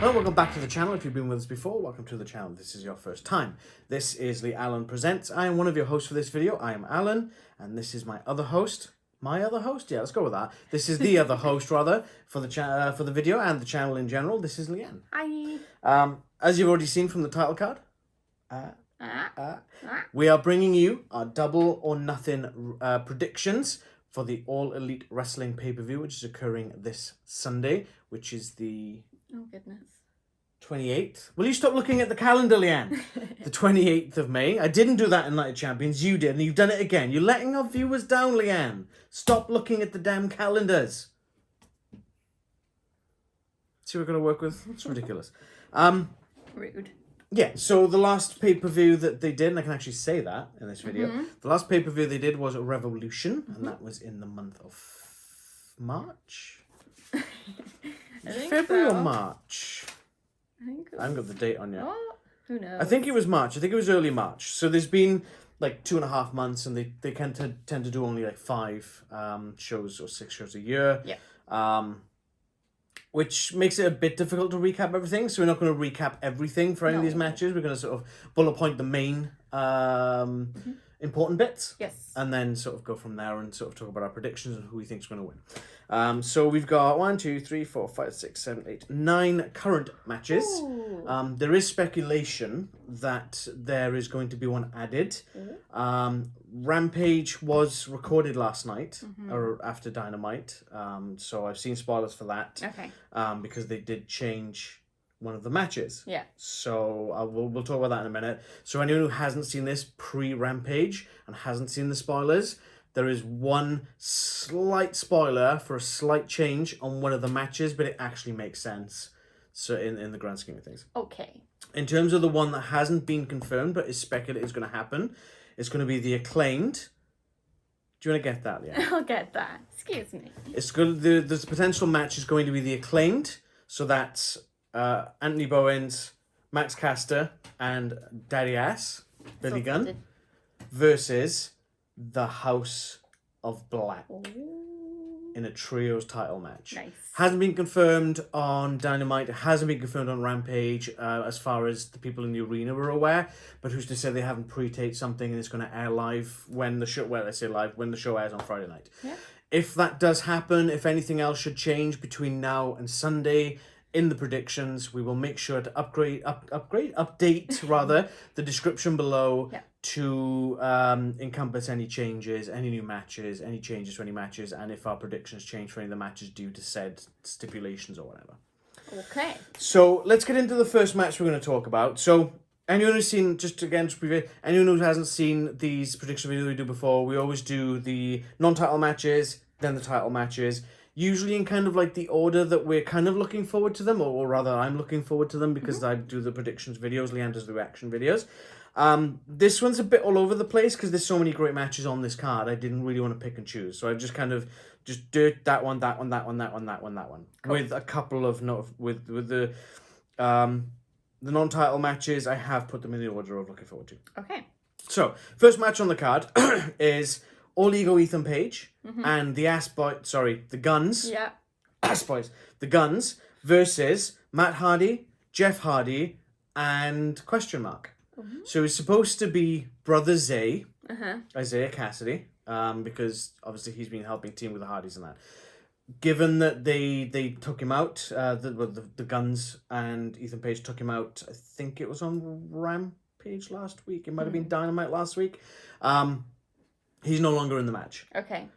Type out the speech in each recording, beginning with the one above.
Hello, welcome back to the channel. If you've been with us before, welcome to the channel. This is your first time. This is the Allin Presents. I am one of your hosts for this video. I am Allin, and this is my other host. My other host? Yeah, let's go with that. This is the other host, rather, for the video and the channel in general. This is Leanne. Hi. As you've already seen from the title card, we are bringing you our double or nothing predictions for the All Elite Wrestling pay-per-view, which is occurring this Sunday, which is the... Oh, goodness. 28th. Will you stop looking at the calendar, Leanne? The 28th of May. I didn't do that in Night of Champions. You did, and you've done it again. You're letting our viewers down, Leanne. Stop looking at the damn calendars. See what we're going to work with? It's ridiculous. Rude. Yeah, so the last pay-per-view that they did, and I can actually say that in this video, the last pay-per-view they did was a Revolution, and that was in the month of March? February or March? I haven't got the date on yet. Oh, who knows? I think it was March. I think it was early March. So there's been like 2.5 months, and they tend to do only like 5 shows or 6 shows a year. Yeah. Which makes it a bit difficult to recap everything. So we're not going to recap everything for any of these matches. We're going to sort of bullet point the main important bits. Yes. And then sort of go from there and sort of talk about our predictions and who we think is going to win. So we've got 1, 2, 3, 4, 5, 6, 7, 8, 9 current matches. There is speculation that there is going to be one added. Rampage was recorded last night or after Dynamite. So I've seen spoilers for that. Okay. Because they did change one of the matches. Yeah. So we'll talk about that in a minute. So anyone who hasn't seen this pre-Rampage and hasn't seen the spoilers, there is one slight spoiler for a slight change on one of the matches, but it actually makes sense. So in the grand scheme of things. Okay. In terms of the one that hasn't been confirmed but is speculated is going to happen, it's going to be the Acclaimed. Do you want to get that? Yeah. I'll get that. Excuse me. It's good. The potential match is going to be the Acclaimed. So that's Anthony Bowens, Max Caster, and Daddy Ass, Billy Gunn, versus the House of Black in a trios title match. Nice. Hasn't been confirmed on Dynamite. It hasn't been confirmed on Rampage as far as the people in the arena were aware. But who's to say they haven't pre-taped something and it's going to air live when the show, well, let's say live, when the show airs on Friday night. Yeah. If that does happen, if anything else should change between now and Sunday, in the predictions, we will make sure to update rather the description below to encompass any changes, any new matches, any changes to any matches, and if our predictions change for any of the matches due to said stipulations or whatever. Okay. So let's get into the first match we're going to talk about. So anyone who's seen, just again to preview, anyone who hasn't seen these prediction videos we do before, we always do the non-title matches, then the title matches. Usually in kind of like the order that we're kind of looking forward to them, or rather I'm looking forward to them because I do the predictions videos, Leanne does the reaction videos. This one's a bit all over the place because there's so many great matches on this card. I didn't really want to pick and choose. So I just kind of just did that one, that one, that one, that one, that one, that one. Cool. With a couple of, with the non-title matches, I have put them in the order of looking forward to. Okay. So, first match on the card is All Ego Ethan Page and the the Guns. Yeah. Ass Boys. The Guns versus Matt Hardy, Jeff Hardy, and question mark. So it's supposed to be Brother Zay, Isaiah Cassidy, because obviously he's been helping team with the Hardys and that. Given that they took him out, the Guns and Ethan Page took him out, I think it was on Rampage last week. It might have been Dynamite last week. He's no longer in the match. Okay.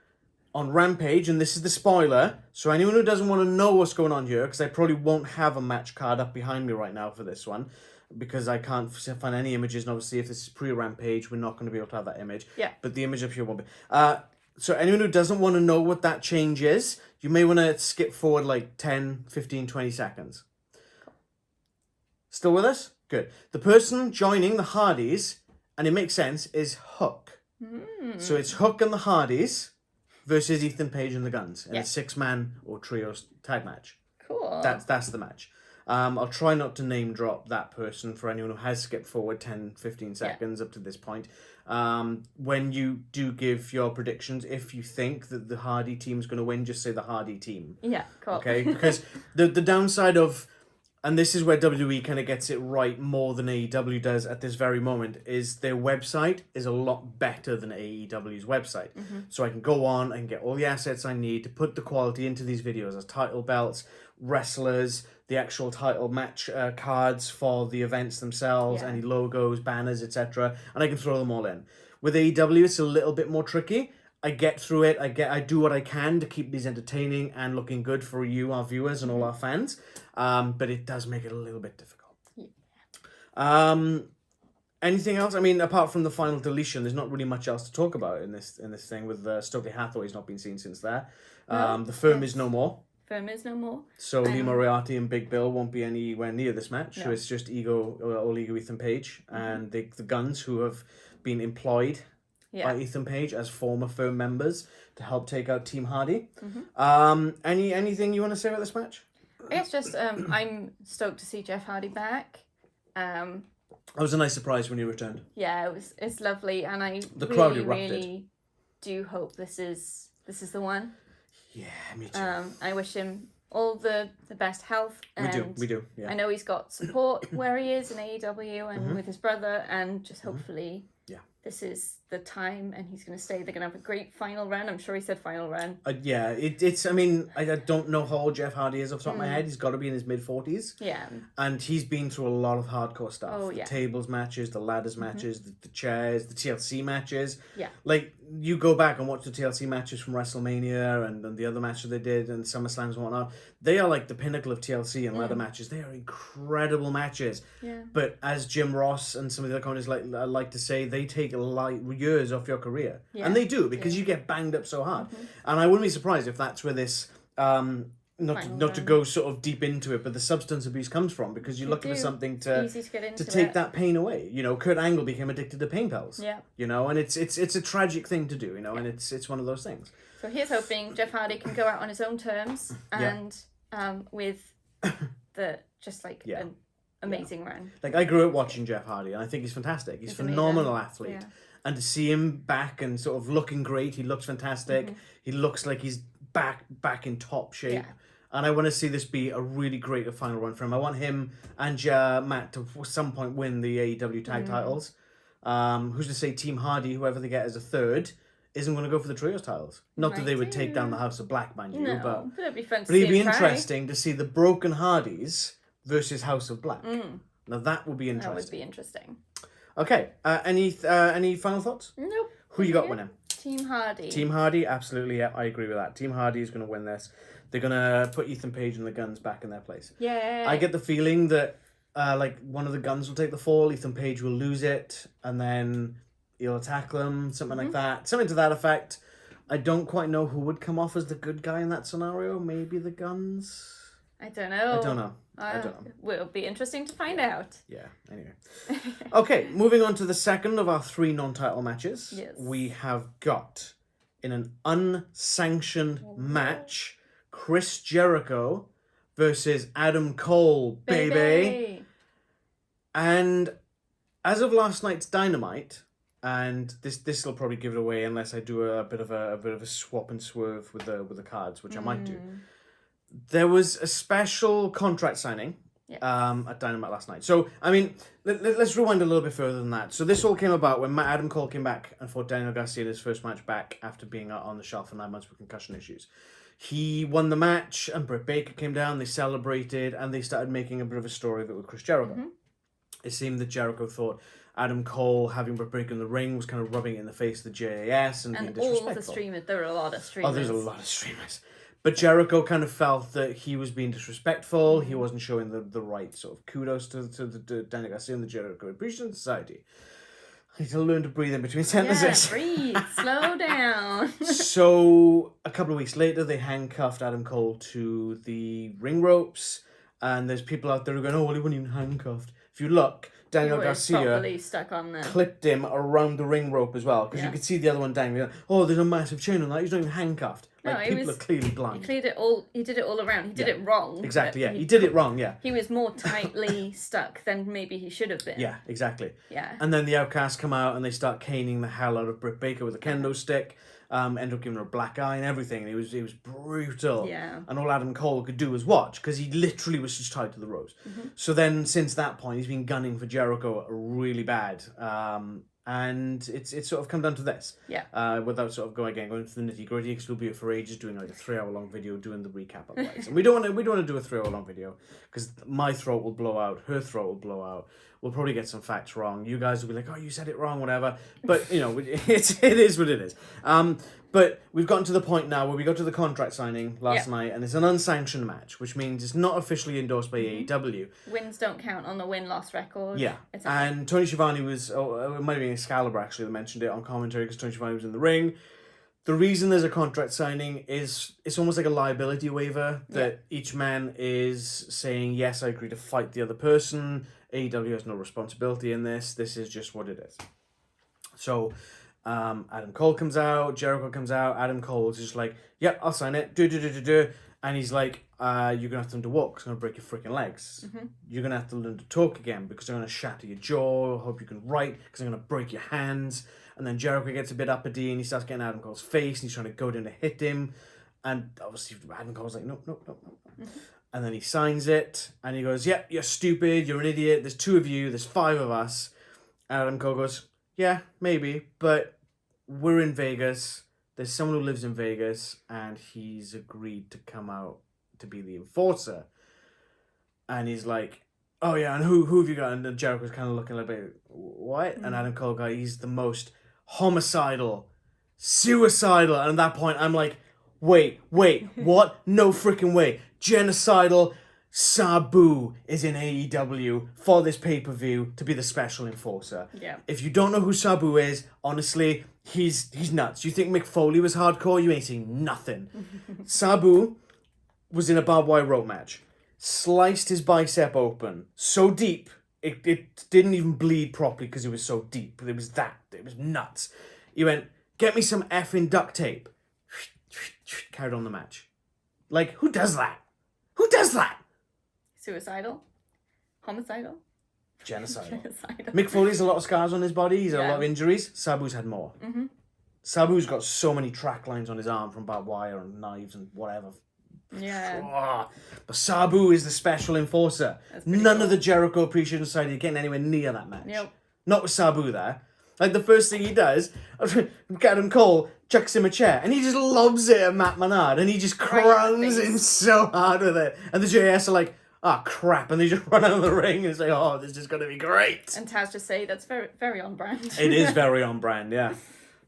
On Rampage, and this is the spoiler, so anyone who doesn't want to know what's going on here, because I probably won't have a match card up behind me right now for this one, because I can't find any images, and obviously if this is pre-Rampage, we're not going to be able to have that image. Yeah. But the image up here won't be. So anyone who doesn't want to know what that change is, you may want to skip forward like 10, 15, 20 seconds. Cool. Still with us? Good. The person joining the Hardys, and it makes sense, is Hook. So it's Hook and the Hardys versus Ethan Page and the Guns in a 6-man or trios tag match. Cool. That's the match. I'll try not to name drop that person for anyone who has skipped forward 10, 15 seconds up to this point. When you do give your predictions, if you think that the Hardy team is going to win, just say the Hardy team. Yeah, cool. Okay, because the downside of and this is where WWE kind of gets it right more than AEW does at this very moment, is their website is a lot better than AEW's website. So I can go on and get all the assets I need to put the quality into these videos as title belts, wrestlers, the actual title match cards for the events themselves, any logos, banners, etc. And I can throw them all in. With AEW, it's a little bit more tricky. I get through it. I do what I can to keep these entertaining and looking good for you, our viewers, and all our fans. But it does make it a little bit difficult. Anything else? I mean, apart from the final deletion, there's not really much else to talk about in this thing. With Stokely Hathaway's not been seen since there. The firm is no more. Firm is no more. So Lee Moriarty and Big Bill won't be anywhere near this match. No. So it's just All Ego Ethan Page and the Guns, who have been employed by Ethan Page as former firm members to help take out Team Hardy. Anything you want to say about this match? It's just I'm stoked to see Jeff Hardy back. It was a nice surprise when he returned. Yeah, it's lovely, and I crowd really, erupted. really do hope this is the one. Yeah, me too. I wish him all the best health. And we do. Yeah. I know he's got support where he is in AEW and with his brother, and just hopefully this is the time, and he's going to stay. They're going to have a great final run. I'm sure he said final run. It's. I mean, I don't know how old Jeff Hardy is off the top of my head. He's got to be in his mid-40s. Yeah. And he's been through a lot of hardcore stuff. Oh, yeah. The tables matches, the ladders matches, the chairs, the TLC matches. Yeah. Like, you go back and watch the TLC matches from WrestleMania and the other matches they did and SummerSlams and whatnot. They are like the pinnacle of TLC and ladder matches. They are incredible matches. Yeah. But as Jim Ross and some of the other commentators like to say, they take years off your career. Yeah. And they do, because you get banged up so hard. And I wouldn't be surprised if that's where this... not to go sort of deep into it, but the substance abuse comes from, because you're looking for something to take that pain away. You know, Kurt Angle became addicted to pain pills. Yeah. You know, and it's a tragic thing to do. You know, and it's one of those things. So here's hoping Jeff Hardy can go out on his own terms and with an amazing run. Like, I grew up watching Jeff Hardy, and I think he's fantastic. He's a phenomenal athlete. Yeah. And to see him back and sort of looking great, he looks fantastic. He looks like he's back in top shape. Yeah. And I want to see this be a really great final run for him. I want him and Matt to at some point win the AEW tag titles. Who's to say Team Hardy, whoever they get as a third, isn't going to go for the trios titles? Not that they would take down the House of Black, mind you, but it'd be fun. But it'd be interesting to see the Broken Hardys versus House of Black. Now that would be interesting. That would be interesting. Okay. Any final thoughts? Nope. Who you got winning? Team Hardy. Team Hardy, absolutely. Yeah, I agree with that. Team Hardy is going to win this. They're going to put Ethan Page and the Guns back in their place. Yeah. I get the feeling that one of the Guns will take the fall, Ethan Page will lose it, and then he'll attack them, something like that. Something to that effect. I don't quite know who would come off as the good guy in that scenario. Maybe the Guns? I don't know. I don't know. Will be interesting to find out. Yeah, anyway. Okay, moving on to the second of our 3 non-title matches. Yes. We have got, in an unsanctioned match, Chris Jericho versus Adam Cole, baby. And as of last night's Dynamite, and this will probably give it away unless I do a bit of a swap and swerve with the cards, which I might do. There was a special contract signing at Dynamite last night. So, I mean, let's rewind a little bit further than that. So this all came about when Adam Cole came back and fought Daniel Garcia in his first match back after being out on the shelf for 9 months with concussion issues. He won the match, and Britt Baker came down, they celebrated, and they started making a bit of a story of it with Chris Jericho. It seemed that Jericho thought Adam Cole having Britt Baker in the ring was kind of rubbing it in the face of the JAS and being disrespectful. All the streamers, there were a lot of streamers. Oh, there's a lot of streamers. But Jericho kind of felt that he was being disrespectful. He wasn't showing the right sort of kudos to the Daniel Garcia and the Jericho Appreciation Society. I need to learn to breathe in between sentences. Yeah, breathe. Slow down. So, a couple of weeks later, they handcuffed Adam Cole to the ring ropes. And there's people out there who are going, oh, well, he wasn't even handcuffed. If you look, Daniel Garcia stuck on there. Clipped him around the ring rope as well. Because you could see the other one dangling. Oh, there's a massive chain on that. He's not even handcuffed. No, people are clearly blind. He did it all around. He did it wrong. Exactly, yeah. He did it wrong, yeah. He was more tightly stuck than maybe he should have been. Yeah, exactly. Yeah. And then the Outcasts come out and they start caning the hell out of Britt Baker with a kendo stick. Ended up giving her a black eye and everything. And it was brutal. Yeah. And all Adam Cole could do was watch, because he literally was just tied to the ropes. So then, since that point, he's been gunning for Jericho really bad. And it's sort of come down to this. Yeah. Without sort of going into the nitty gritty, because we'll be here for ages doing like a 3-hour long video doing the recap otherwise. And we don't want to do a 3-hour long video, because my throat will blow out, her throat will blow out. We'll probably get some facts wrong. You guys will be like, oh, you said it wrong, whatever. But, you know, it is what it is. But we've gotten to the point now where we got to the contract signing last night, and it's an unsanctioned match, which means it's not officially endorsed by AEW. Wins don't count on the win-loss record. Yeah. And Tony Schiavone was, it might have been Excalibur actually that mentioned it on commentary, because Tony Schiavone was in the ring. The reason there's a contract signing is it's almost like a liability waiver that each man is saying, yes, I agree to fight the other person. AEW has no responsibility in this. This is just what it is. So Adam Cole comes out, Jericho comes out. Adam Cole's just like, yep, I'll sign it. And he's like, you're going to have to learn to walk. It's going to break your freaking legs. You're going to have to learn to talk again, because they're going to shatter your jaw. I hope you can write, because they're going to break your hands. And then Jericho gets a bit uppity, and he starts getting Adam Cole's face, and he's trying to go down to hit him. And obviously Adam Cole's like, no. And then he signs it, and he goes, yeah, you're stupid, you're an idiot, there's 2 of you, there's 5 of us. And Adam Cole goes, yeah, maybe, but we're in Vegas, there's someone who lives in Vegas, and he's agreed to come out to be the enforcer. And he's like, oh yeah, and who have you got? And Jericho's kind of looking a bit, what? And Adam Cole goes, he's the most homicidal, suicidal, and at that point I'm like, wait, what? No freaking way. Genocidal Sabu is in AEW for this pay-per-view to be the special enforcer. Yeah. If you don't know who Sabu is, honestly, he's nuts. You think Mick Foley was hardcore? You ain't seen nothing. Sabu was in a barbed wire rope match. Sliced his bicep open so deep, it didn't even bleed properly because it was so deep. It was nuts. He went, get me some effing duct tape. Carried on the match. Like, who does that? Who does that? Suicidal? Homicidal? Genocidal. Genocidal. Mick Foley's a lot of scars on his body. He's had a lot of injuries. Sabu's had more. Sabu's got so many track lines on his arm from barbed wire and knives and whatever. Yeah. But Sabu is the special enforcer. None of the Jericho Appreciation Society are getting anywhere near that match. Nope. Not with Sabu there. Like, the first thing he does, Adam Cole chucks him a chair, and he just lobs it at Matt Menard, and he just crowns him so hard with it. And the JS are like, oh, crap, and they just run out of the ring and say, oh, this is going to be great. And Taz just say, that's very, very on brand. It is very on brand, yeah.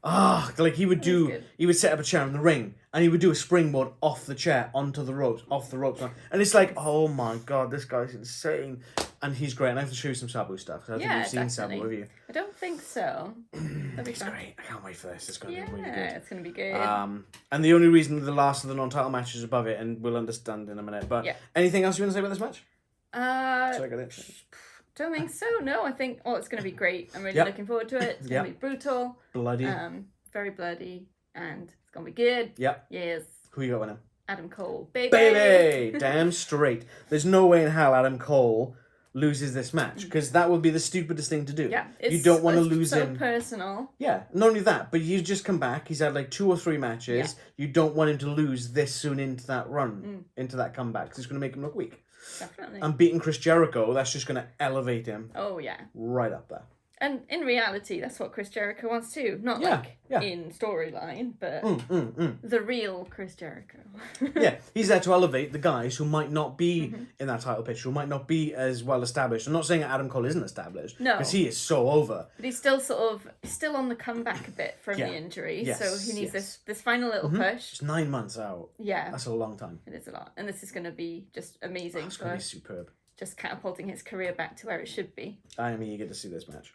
Like he would set up a chair in the ring, and he would do a springboard off the chair onto the ropes, and it's like, oh my god, this guy's insane, and he's great. And I have to show you some Sabu stuff, because I think you've seen Sabu, have you? I don't think so. That'd be It's fun. great. I can't wait for this. It's going to be really good. Yeah, it's going to be good. And the only reason the last of the non-title match is above it, and we'll understand in a minute. But anything else you want to say about this match? Should I get it? Don't think so. No, I think it's going to be great. I'm really looking forward to it. It's going to be brutal, bloody, very bloody, and it's going to be good. Yep. Yes. Who you got winning? Adam Cole, baby. Baby, damn straight. There's no way in hell Adam Cole loses this match, because that would be the stupidest thing to do. Yeah, you don't want to lose so him. Personal. Yeah, not only that, but he's just come back. He's had like 2 or 3 matches. You don't want him to lose this soon into that run, into that comeback, because it's going to make him look weak. Definitely. And beating Chris Jericho, that's just going to elevate him. Oh, yeah. Right up there. And in reality, that's what Chris Jericho wants too. Not in storyline, but the real Chris Jericho. Yeah, he's there to elevate the guys who might not be in that title picture, who might not be as well established. I'm not saying that Adam Cole isn't established. No. Because he is so over. But he's still still on the comeback a bit from the injury. Yes, so he needs this final little push. It's 9 months out. Yeah. That's a long time. It is a lot. And this is going to be just amazing. It's going to be superb. Just catapulting his career back to where it should be. I am eager to see this match.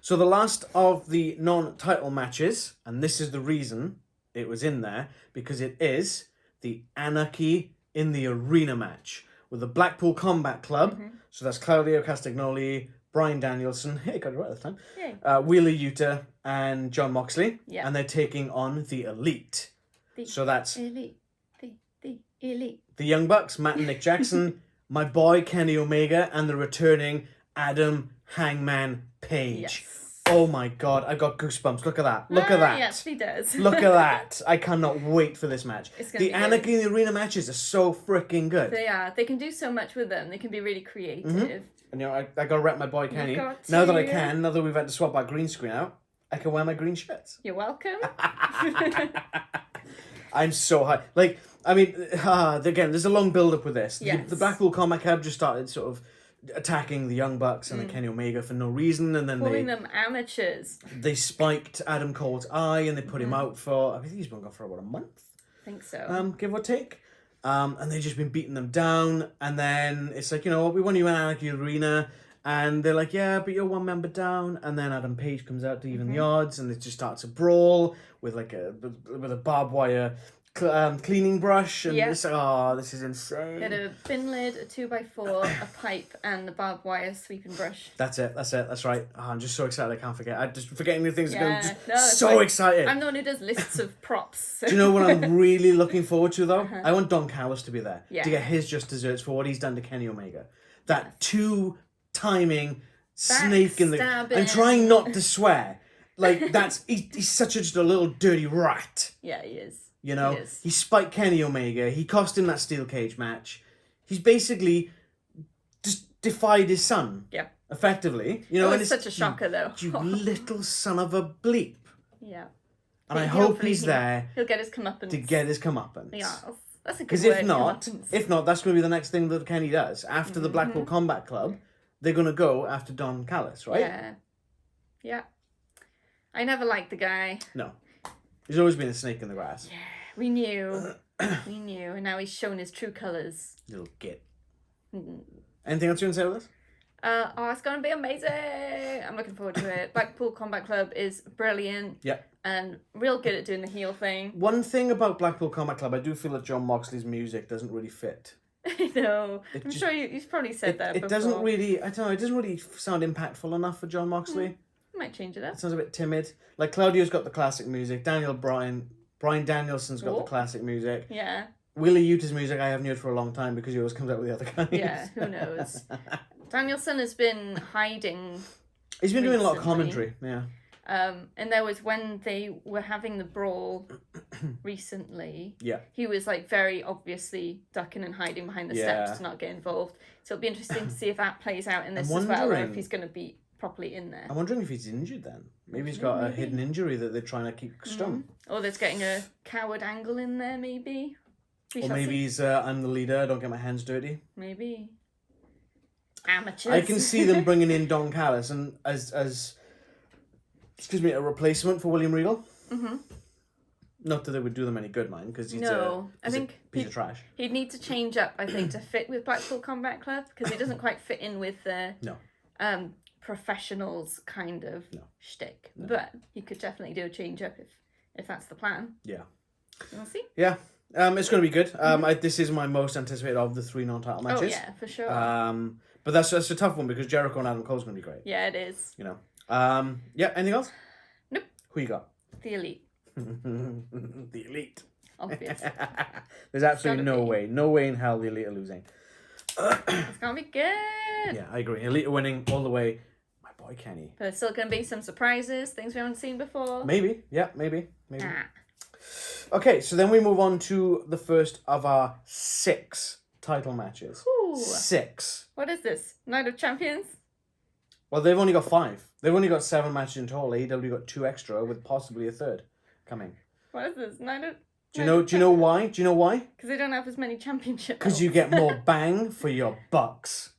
So the last of the non-title matches, and this is the reason it was in there, because it is the Anarchy in the Arena match with the Blackpool Combat Club. So that's Claudio Castagnoli, Bryan Danielson, hey, got it right this time, Wheeler Yuta, and Jon Moxley. Yeah. And they're taking on the Elite. So that's Elite. The Elite. The Young Bucks, Matt and Nick Jackson, my boy Kenny Omega, and the returning Adam Hangman Page. Yes. Oh my god, I've got goosebumps. Look at that. Look at that. Yes, he does. Look at that. I cannot wait for this match. It's gonna The be Anarchy in the Arena matches are so freaking good. They are. They can do so much with them. They can be really creative. And I gotta rep my boy Kenny. got Now that I to. can, now that we've had to swap our green screen out, I can wear my green shirts. You're welcome. I'm so high. Like, I mean, again, there's a long build up with this. Yes. The Blackpool Combat Club just started sort of attacking the Young Bucks and then Kenny Omega for no reason, and then Calling them amateurs. they spiked Adam Cole's eye and they put him out for, I think he's been gone for about a month. I think so. Give or take. And they've just been beating them down, and then it's like, you know what, we want you in Anarchy Arena, and they're like, yeah, but you're one member down, and then Adam Page comes out to even the odds, and it just starts a brawl with like with a barbed wire cleaning brush, and this is insane. Get a bin lid, a 2x4, a pipe, and the barbed wire sweeping brush. That's it, that's right. Oh, I'm just so excited I can't forget. I'm just forgetting the things Yeah, excited. I'm the one who does lists of props. Do you know what I'm really looking forward to though? I want Don Callis to be there Yeah. to get his just desserts for what he's done to Kenny Omega. That two-timing snake in the... I'm trying not to swear. Like, he's such just a little dirty rat. Yeah, he is. You know, he spiked Kenny Omega. He cost him that steel cage match. He's basically just defied his son. Yeah. Effectively. You know, and it's such a shocker, though. You little son of a bleep. Yeah. And I hope he's there. He'll get his comeuppance. To get his comeuppance. Yeah, that's a good Because if not, that's going to be the next thing that Kenny does. After the Blackpool Combat Club, they're going to go after Don Callis, right? Yeah. Yeah. I never liked the guy. No. He's always been a snake in the grass. Yeah, we knew. And now he's shown his true colours. Little git. Anything else you want to say with this? It's going to be amazing. I'm looking forward to it. Blackpool Combat Club is brilliant. Yeah. And real good at doing the heel thing. One thing about Blackpool Combat Club, I do feel that John Moxley's music doesn't really fit. I know. I'm sure you've probably said that before. It doesn't really, I don't know, it doesn't really sound impactful enough for John Moxley. Might change it up. It sounds a bit timid. Like, Claudio's got the classic music. Brian Danielson's got the classic music. Yeah. Willie Utah's music I haven't heard for a long time because he always comes out with the other guys. Yeah, who knows? Danielson has been hiding. He's been doing a lot of commentary, yeah. And there was when they were having the brawl recently. Yeah. He was like very obviously ducking and hiding behind the steps to not get involved. So it'll be interesting to see if that plays out in this as well, or if he's going to be properly in there. I'm wondering if he's injured then. Maybe he's got a hidden injury that they're trying to keep strong. Or there's getting a coward angle in there, maybe. Or maybe he's, I'm the leader, I don't get my hands dirty. Maybe. Amateurs. I can see them bringing in Don Callis and as a replacement for William Regal. Mm-hmm. Not that they would do them any good, mind, because he's a piece of trash. He'd need to change up, I think, to fit with Blackpool Combat Club, because he doesn't quite fit in with the professionals kind of shtick. No. But he could definitely do a change up if that's the plan. Yeah. We'll see. Yeah. It's going to be good. This is my most anticipated of the 3 non-title matches. Oh, yeah, for sure. But that's a tough one because Jericho and Adam Cole's going to be great. Yeah, it is. You know. Anything else? Nope. Who you got? The Elite. The Elite. Obvious. There's absolutely no way in hell the Elite are losing. It's going to be good. Yeah, I agree. Elite are winning all the way. My boy Kenny. But there's still going to be some surprises, things we haven't seen before. Maybe. Yeah, maybe. Okay, so then we move on to the first of our 6 title matches. Ooh. 6. What is this? Night of Champions? Well, they've only got 5. They've only got 7 matches in total. AEW got 2 extra with possibly a 3rd coming. What is this? Do you know why? Do you know why? Because they don't have as many championships. Because you get more bang for your bucks.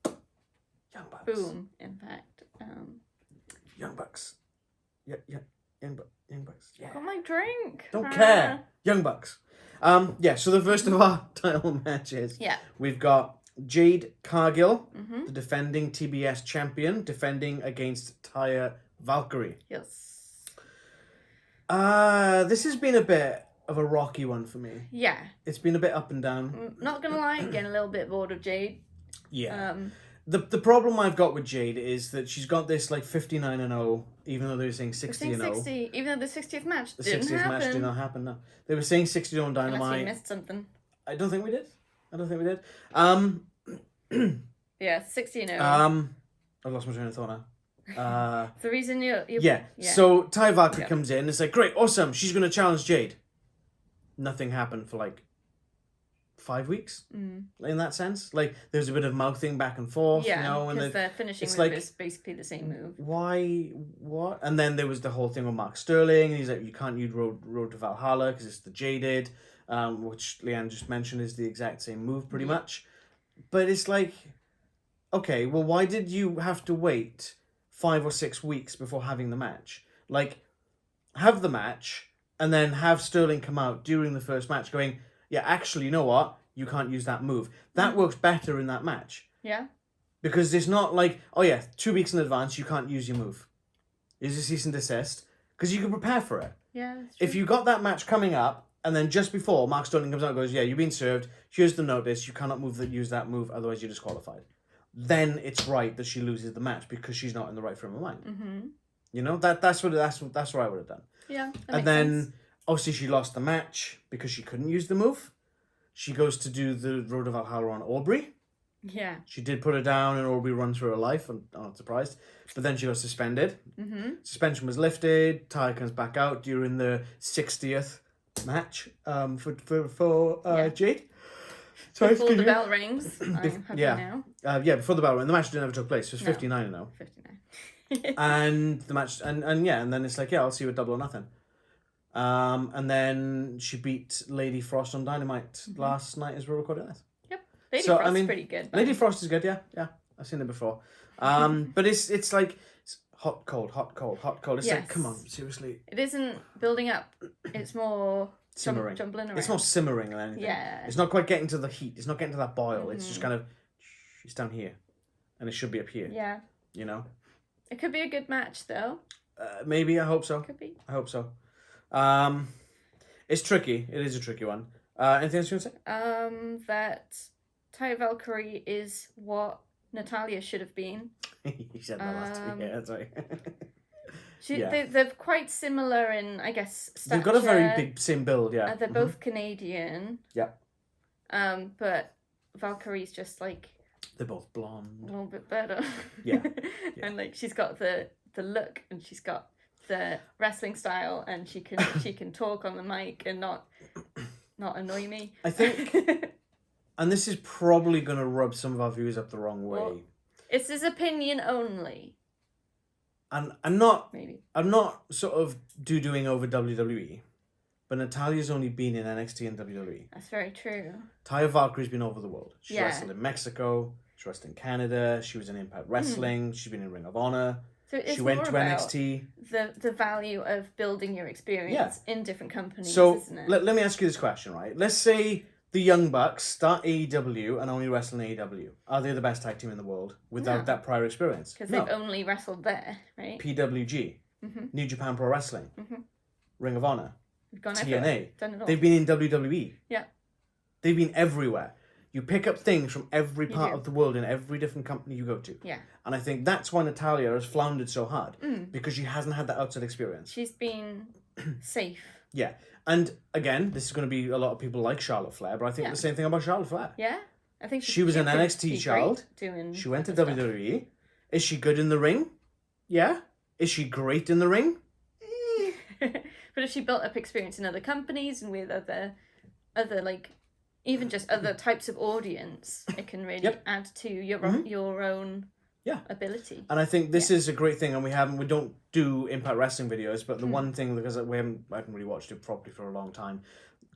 Young Bucks. Boom. Impact. Young Bucks. Yeah. Young Bucks. Yeah. Got my drink. Don't care. Young Bucks. So the first of our title matches. Yeah. We've got Jade Cargill, the defending TBS champion, defending against Taya Valkyrie. Yes. This has been a bit of a rocky one for me. Yeah. It's been a bit up and down. Not gonna lie, getting a little bit bored of Jade. Yeah. The problem I've got with Jade is that she's got this like 59-0, even though they were saying 60-0. 60, even though the 60th match the didn't 60th happen. match did not happen. No, they were saying 60-0 on Dynamite. Unless we missed something. I don't think we did. Yeah, 60-0. I've lost my train of thought now. The reason you yeah. So Taya Valkyrie comes in. It's like, great, awesome. She's going to challenge Jade. Nothing happened for like 5 weeks in that sense. Like there was a bit of mouthing back and forth, you know, and because their finishing move is basically the same move. Why? What? And then there was the whole thing with Mark Sterling, and he's like, you can't use Road to Valhalla because it's the Jaded, which Leanne just mentioned is the exact same move pretty much. But it's like, okay, well, why did you have to wait 5 or 6 weeks before having the match? Like, have the match and then have Sterling come out during the first match going, yeah, actually, you know what? You can't use that move. That works better in that match. Yeah. Because it's not like, oh yeah, 2 weeks in advance, you can't use your move. It's a cease and desist. Because you can prepare for it. Yeah, that's true. If you got that match coming up, and then just before, Mark Sterling comes out and goes, yeah, you've been served. Here's the notice. You cannot use that move, otherwise you're disqualified. Then it's right that she loses the match because she's not in the right frame of mind. Mm-hmm. You know, that's what I would have done. Yeah, and then, obviously, she lost the match because she couldn't use the move. She goes to do the Road to Valhalla on Aubrey. Yeah. She did put her down and Aubrey run through her life. I'm not surprised. But then she got suspended. Mm-hmm. Suspension was lifted. Taya comes back out during the 60th match for Jade. Sorry, before the bell rings. I'm happy now. Before the bell rang. The match never took place. It was 59 now. 59. And the match, and then it's like, I'll see you at Double or Nothing. And then she beat Lady Frost on Dynamite last night as we're recording this. Yep. Lady Frost is pretty good. Lady Frost is good, yeah. I've seen it before. But it's like it's hot, cold, hot, cold, hot, cold. It's like, come on, seriously. It isn't building up. It's more simmering. Jumbling around. It's more simmering than anything. Yeah. It's not quite getting to the heat. It's not getting to that boil. It's just kind of, it's down here. And it should be up here. Yeah. You know? It could be a good match, though. Maybe, I hope so. Could be. I hope so. It's tricky. It is a tricky one. Anything else you want to say? That Taya Valkyrie is what Natalya should have been. You said that last week. Yeah, that's right. They're quite similar in, I guess, stature. They've got a very big, same build, yeah. They're both Canadian. Yeah. But Valkyrie's just like... They're both blonde. A little bit better. Yeah. And like she's got the look and she's got the wrestling style and she can talk on the mic and not annoy me. I think, and this is probably going to rub some of our viewers up the wrong way. Well, it's his opinion only. And I'm not maybe sort of doing over WWE, but Natalya's only been in NXT and WWE. That's very true. Taya Valkyrie's been over the world. She wrestled in Mexico. She wrestled in Canada. She was in Impact Wrestling. She's been in Ring of Honor. So she went to NXT. The value of building your experience in different companies, isn't it? Let me ask you this question, right? Let's say the Young Bucks start AEW and only wrestle in AEW. Are they the best tag team in the world without that prior experience? Because they've only wrestled there, right? PWG, New Japan Pro Wrestling, Ring of Honor, TNA. Done it all. They've been in WWE. Yeah. They've been everywhere. You pick up things from every part of the world in every different company you go to. Yeah. And I think that's why Natalya has floundered so hard. Because she hasn't had that outside experience. She's been safe. Yeah. And again, this is going to be a lot of people like Charlotte Flair, but I think the same thing about Charlotte Flair. Yeah. I think she was an NXT child. She went to WWE. Is she good in the ring? Yeah. Is she great in the ring? But if she built up experience in other companies and with other like even just other types of audience, it can really add to your own ability. And I think this is a great thing, and we don't do Impact Wrestling videos, but the one thing, because I haven't really watched it properly for a long time,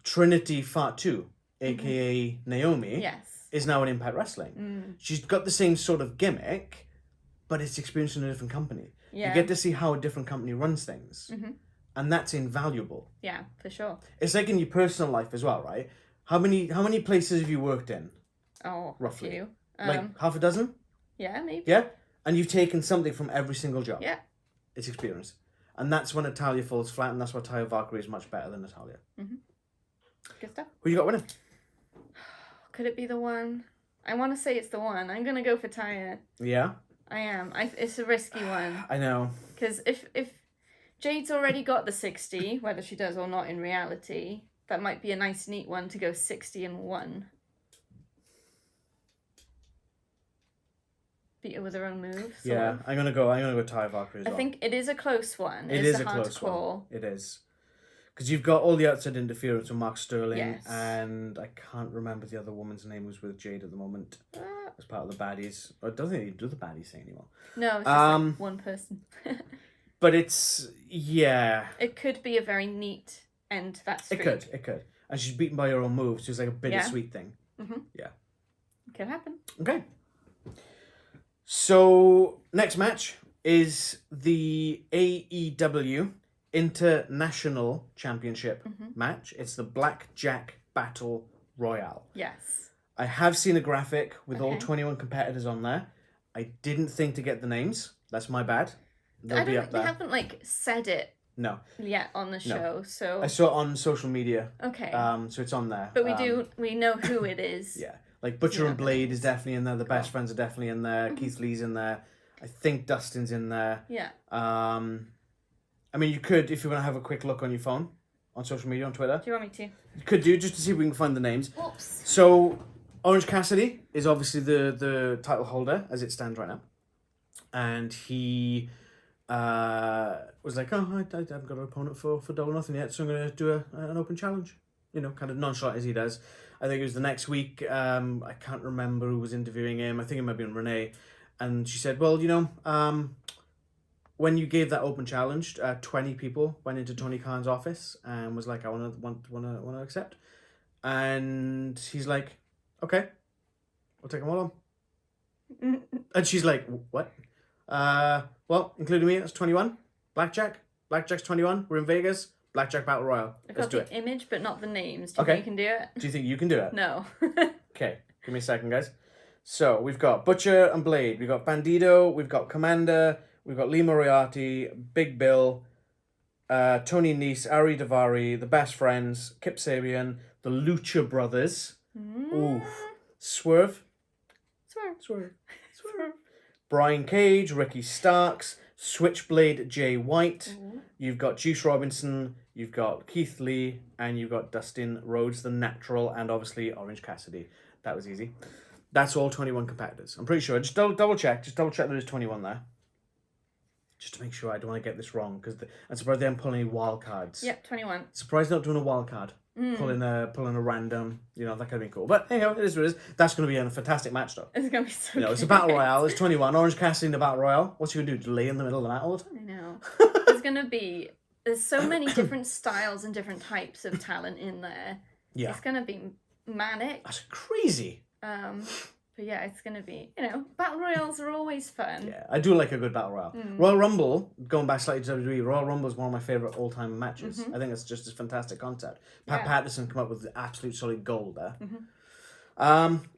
Trinity Fatu, aka Naomi, is now in Impact Wrestling. She's got the same sort of gimmick, but it's experienced in a different company. You get to see how a different company runs things. And that's invaluable. Yeah, for sure. It's like in your personal life as well, right? How many places have you worked in? Oh, roughly. A few. Like half a dozen? Yeah, maybe. Yeah? And you've taken something from every single job. Yeah. It's experience. And that's when Natalya falls flat, and that's why Taya Valkyrie is much better than Natalya. Good stuff. Who you got winning? Could it be the one? I want to say it's the one. I'm going to go for Taya. Yeah? I am. It's a risky one. I know. Because if Jade's already got the 60, whether she does or not in reality, that might be a nice, neat one to go 60-1. beat her with her own moves. Yeah, I'm gonna go Taya Valkyrie as well. I think it is a close one. It is a close one. It is. Because you've got all the outside interference with Mark Sterling, and I can't remember the other woman's name who's with Jade at the moment as part of the baddies. I don't think they do the baddies thing anymore. No, it's just one person. But it's, yeah. It could be a very neat end to that streak. It could. And she's beaten by her own moves, so it's like a bittersweet thing. Mm-hmm. Yeah. It could happen. Okay. So, next match is the AEW International Championship match. It's the Blackjack Battle Royale. Yes. I have seen a graphic with all 21 competitors on there. I didn't think to get the names. That's my bad. They'll be up there. They haven't said it. No. Yet on the show, so I saw it on social media. Okay. So it's on there. But we know who it is. Yeah. Like Butcher and Blade is definitely in there. The Best Friends are definitely in there. Keith Lee's in there. I think Dustin's in there. Yeah. I mean, you could, if you want to have a quick look on your phone, on social media, on Twitter. Do you want me to? You could do, just to see if we can find the names. Oops. So, Orange Cassidy is obviously the title holder, as it stands right now. And he was like, oh, I haven't got an opponent for Double or Nothing yet, so I'm going to do an open challenge. You know, kind of nonchalant as he does. I think it was the next week. I can't remember who was interviewing him. I think it might be on Renee. And she said, well, you know, when you gave that open challenge, 20 people went into Tony Khan's office and was like, I want to accept. And he's like, okay, we'll take them all on. And she's like, what? Well, including me, that's 21. Blackjack's 21. We're in Vegas. Blackjack Battle Royale. Let's do it. Image, but not the names. Do you think you can do it? Do you think you can do it? No. Okay, give me a second, guys. So, we've got Butcher and Blade. We've got Bandito. We've got Commander. We've got Lee Moriarty, Big Bill, Tony Nese, Ari Daivari, The Best Friends, Kip Sabian, the Lucha Brothers. Ooh. Swerve. Brian Cage, Ricky Starks, Switchblade Jay White. You've got Juice Robinson, you've got Keith Lee, and you've got Dustin Rhodes, the Natural, and obviously Orange Cassidy. That was easy. That's all 21 competitors. I'm pretty sure. Just double check. Just double check there is 21 there. Just to make sure I don't want to get this wrong, because I'm surprised they haven't pulled any wild cards. Yep, 21. Surprised they're not doing a wild card. Pulling a random, you know, that could have been cool. But anyhow, it is what it is. That's going to be a fantastic match, though. It's going to be so good. You know, it's a Battle Royale. It's 21. Orange Cassidy in the Battle Royale. What's he going to do? Lay in the middle of the mat all the time? I know. There's so many different styles and different types of talent in there. Yeah. It's going to be manic. That's crazy. But yeah, it's going to be, you know, Battle Royales are always fun. Yeah, I do like a good Battle Royale. Royal Rumble, going back slightly to WWE, Royal Rumble is one of my favourite all-time matches. I think it's just a fantastic concept. Pat Patterson come up with absolute solid gold there.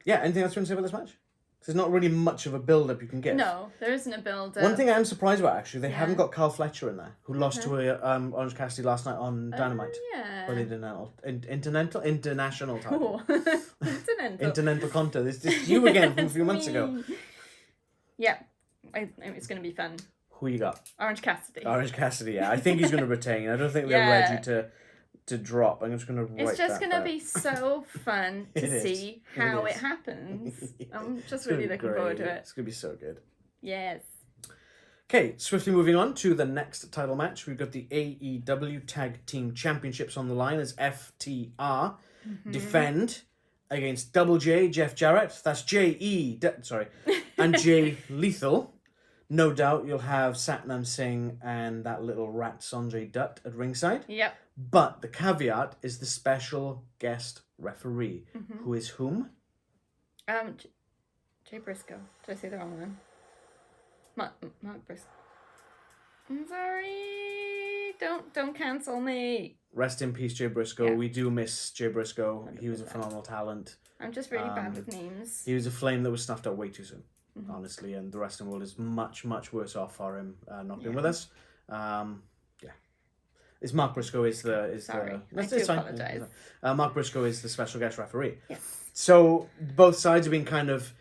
Yeah, anything else you want to say about this match? There's not really much of a build-up you can get. No, there isn't a build-up. One thing I am surprised about, actually, they haven't got Carl Fletcher in there, who lost to Orange Cassidy last night on Dynamite. Yeah. Or the international title. Internet contest. It's just you again from a few months ago. Yeah, it's going to be fun. Who you got? Orange Cassidy. Orange Cassidy, yeah. I think he's going to retain. I don't think they're ready to drop. I'm just going to write It's just going to be so fun to see how it happens. I'm just really looking forward to it. It's going to be so good. Yes. Okay, swiftly moving on to the next title match. We've got the AEW Tag Team Championships on the line as FTR defend against Double J, Jeff Jarrett. That's and Jay Lethal. No doubt you'll have Satnam Singh and that little rat Sanjay Dutt at ringside. Yep. But the caveat is the special guest referee, who is whom? Jay Briscoe. Did I say the wrong one? Mark Briscoe. I'm sorry. Don't cancel me. Rest in peace, Jay Briscoe. Yeah. We do miss Jay Briscoe. 100%. He was a phenomenal talent. I'm just really bad with names. He was a flame that was snuffed out way too soon, honestly, and the wrestling world is much, much worse off for him not being with us. It's Mark Briscoe Sorry, I do apologise. Mark Briscoe is the special guest referee. Yes. So both sides have been kind of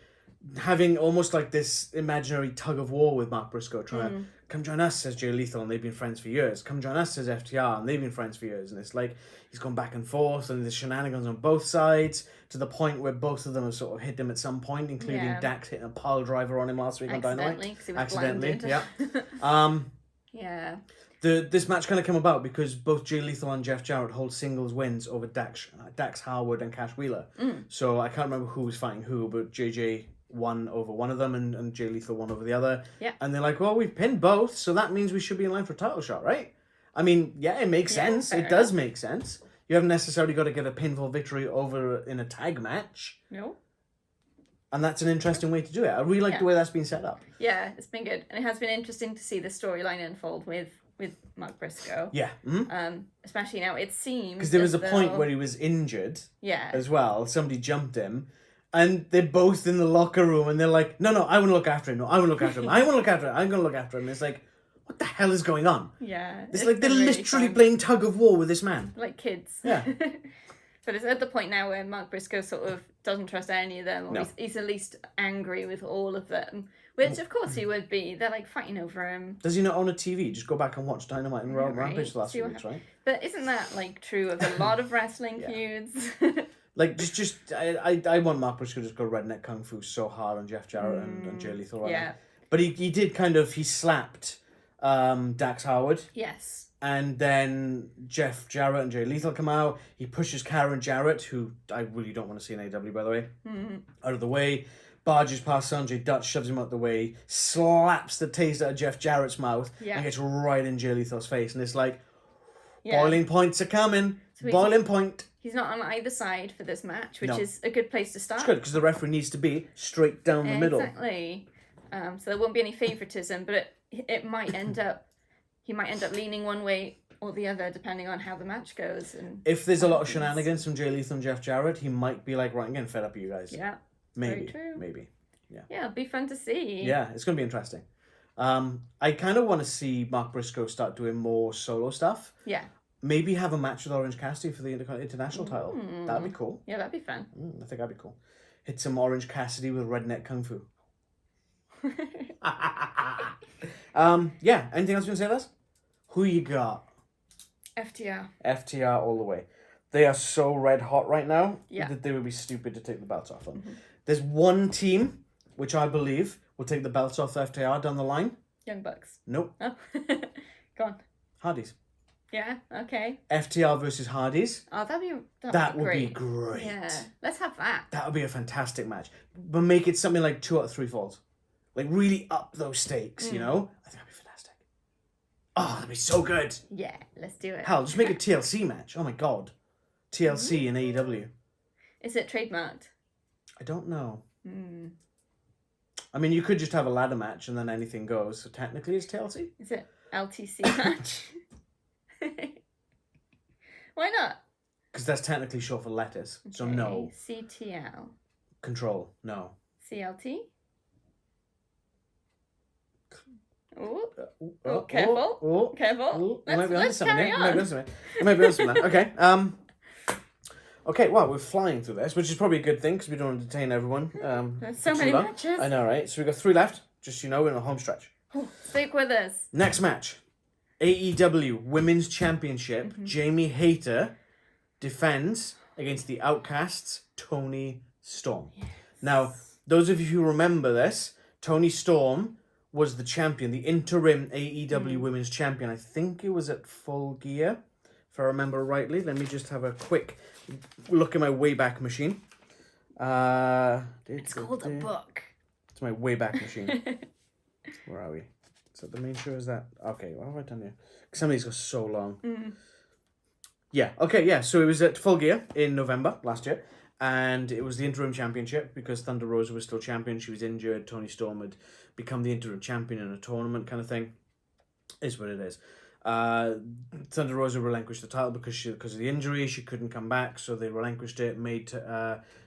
having almost like this imaginary tug of war with Mark Briscoe, trying to come join us, says Jay Lethal, and they've been friends for years. Come join us, says FTR, and they've been friends for years. And it's like he's gone back and forth, and there's shenanigans on both sides, to the point where both of them have sort of hit him at some point, including Dax hitting a pile driver on him last week on Dynamite. Accidentally, yeah. Yeah. This match kind of came about because both Jay Lethal and Jeff Jarrett hold singles wins over Dax Harwood and Cash Wheeler. So I can't remember who was fighting who, but JJ won over one of them and Jay Lethal won over the other. Yeah. And they're like, well, we've pinned both, so that means we should be in line for a title shot, right? I mean, yeah, it makes sense. It does make sense. You haven't necessarily got to get a pinfall victory over in a tag match. No. And that's an interesting way to do it. I really like the way that's been set up. Yeah, it's been good. And it has been interesting to see the storyline unfold with Mark Briscoe. Yeah. Mm-hmm. Especially now, it seems... Because there was a point where he was injured as well. Somebody jumped him. And they're both in the locker room and they're like, no, I want to look after him. No, I want to look after him. I want to look after him. I'm going to look after him. And it's like, what the hell is going on? Yeah. It's like they're literally playing tug of war with this man. Like kids. Yeah. But it's at the point now where Mark Briscoe sort of doesn't trust any of them. Or No. he's at least angry with all of them. Which, of course, he would be. They're, like, fighting over him. Does he not own a TV? Just go back and watch Dynamite and Royal Rampage the last few weeks, right? But isn't that, like, true of a lot of wrestling feuds? Like, I want Mark Briscoe to just go redneck kung fu so hard on Jeff Jarrett and Jay Lethal right now. But he did he slapped Dax Harwood. Yes. And then Jeff Jarrett and Jay Lethal come out. He pushes Karen Jarrett, who I really don't want to see in AEW, by the way, out of the way. Barges past Sanjay Dutt, shoves him out the way, slaps the taste out of Jeff Jarrett's mouth, and gets right in Jay Lethal's face. And it's like, boiling points are coming. So boiling point. He's not on either side for this match, which is a good place to start. It's good, because the referee needs to be straight down the middle. Exactly. So there won't be any favouritism, but it might end up... He might end up leaning one way or the other, depending on how the match goes. And if there's a lot of shenanigans from Jay Lethal and Jeff Jarrett, he might be like, right, I'm getting fed up with you guys. Yeah. Maybe. Very true. Maybe. Yeah. Yeah, it'll be fun to see. Yeah, it's going to be interesting. I kind of want to see Mark Briscoe start doing more solo stuff. Yeah. Maybe have a match with Orange Cassidy for the international title. That'd be cool. Yeah, that'd be fun. I think that'd be cool. Hit some Orange Cassidy with redneck kung fu. Yeah, anything else you want to say, Les? Who you got? FTR. FTR all the way. They are so red hot right now that they would be stupid to take the belts off them. There's one team, which I believe will take the belts off FTR down the line. Young Bucks. Nope. Oh. Go on. Hardys. Yeah, okay. FTR versus Hardys. Oh, that would be great. Yeah, let's have that. That would be a fantastic match. But make it something like 2 out of 3 falls. Like, really up those stakes, you know? I think that'd be fantastic. Oh, that'd be so good. Yeah, let's do it. Hell, just make a TLC match. Oh my god. TLC in AEW. Is it trademarked? I don't know. I mean, you could just have a ladder match and then anything goes. So technically it's TLC. Is it LTC match? Why not? Because that's technically short for letters. So no. CTL. Control. No. CLT? Oh, careful. Careful. Let's carry on. You might be on something. Okay. Okay, well, we're flying through this, which is probably a good thing because we don't want to detain everyone. There's so many matches. I know, right? So we've got 3 left, just so you know, we're in a home stretch. Oh, stick with us. Next match. AEW Women's Championship. Jamie Hayter defends against the Outcasts, Toni Storm. Yes. Now, those of you who remember this, Toni Storm was the champion, the interim AEW Women's Champion. I think it was at Full Gear, if I remember rightly. Let me just have a quick look at my Wayback Machine. It's called a book. It's my Wayback Machine. Where are we? Is that the main show? Is that... Okay, what have I done here? Some of these go so long. Yeah, okay, yeah. So it was at Full Gear in November last year. And it was the interim championship because Thunder Rosa was still champion. She was injured. Toni Storm had become the interim champion in a tournament kind of thing. Is what it is. Thunder Rosa relinquished the title because of the injury. She couldn't come back, so they relinquished it. Made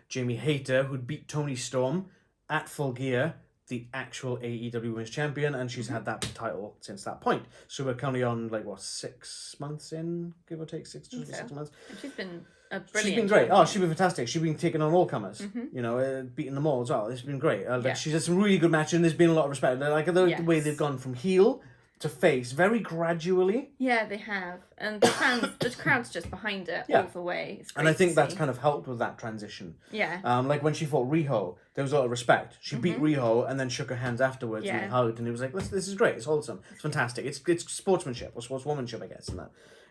Jamie Hayter, who'd beat Toni Storm at Full Gear, the actual AEW Women's Champion, and she's had that title since that point. So we're currently on 6 months in, give or take 6 months. And she's been brilliant. She's been great. Oh, she's been fantastic. She's been taking on all comers. You know, beating them all as well. It's been great. She's had some really good matches, and there's been a lot of respect. I like the way they've gone from heel to face very gradually. Yeah, they have. And the crowd's just behind it all the way. It's And I think that's see. kind of helped with that transition. Yeah. Like when she fought Riho, there was a lot of respect. She beat Riho and then shook her hands afterwards and they hugged, and it was like, this is great, it's wholesome, it's fantastic. It's sportsmanship, or sportswomanship, I guess, in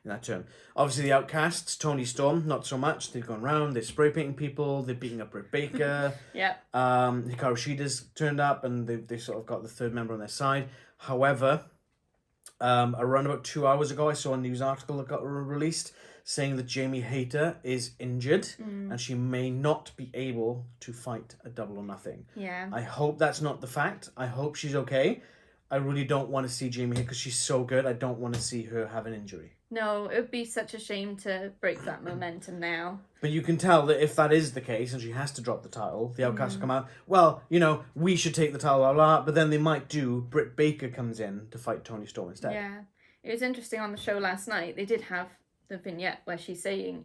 that term. Obviously the Outcasts, Toni Storm, not so much. They've gone round, they're spray painting people, they're beating up Britt Baker. Hikaru Shida's turned up and they sort of got the third member on their side. However, around about 2 hours ago, I saw a news article that got released saying that Jamie Hayter is injured and she may not be able to fight a Double or Nothing. Yeah. I hope that's not the fact. I hope she's okay. I really don't want to see Jamie Hayter because she's so good. I don't want to see her have an injury. No, it would be such a shame to break that momentum now. But you can tell that if that is the case and she has to drop the title, the Outcasts will come out, well, we should take the title, blah, blah, but then they might do, Britt Baker comes in to fight Toni Storm instead. Yeah. It was interesting on the show last night, they did have the vignette where she's saying,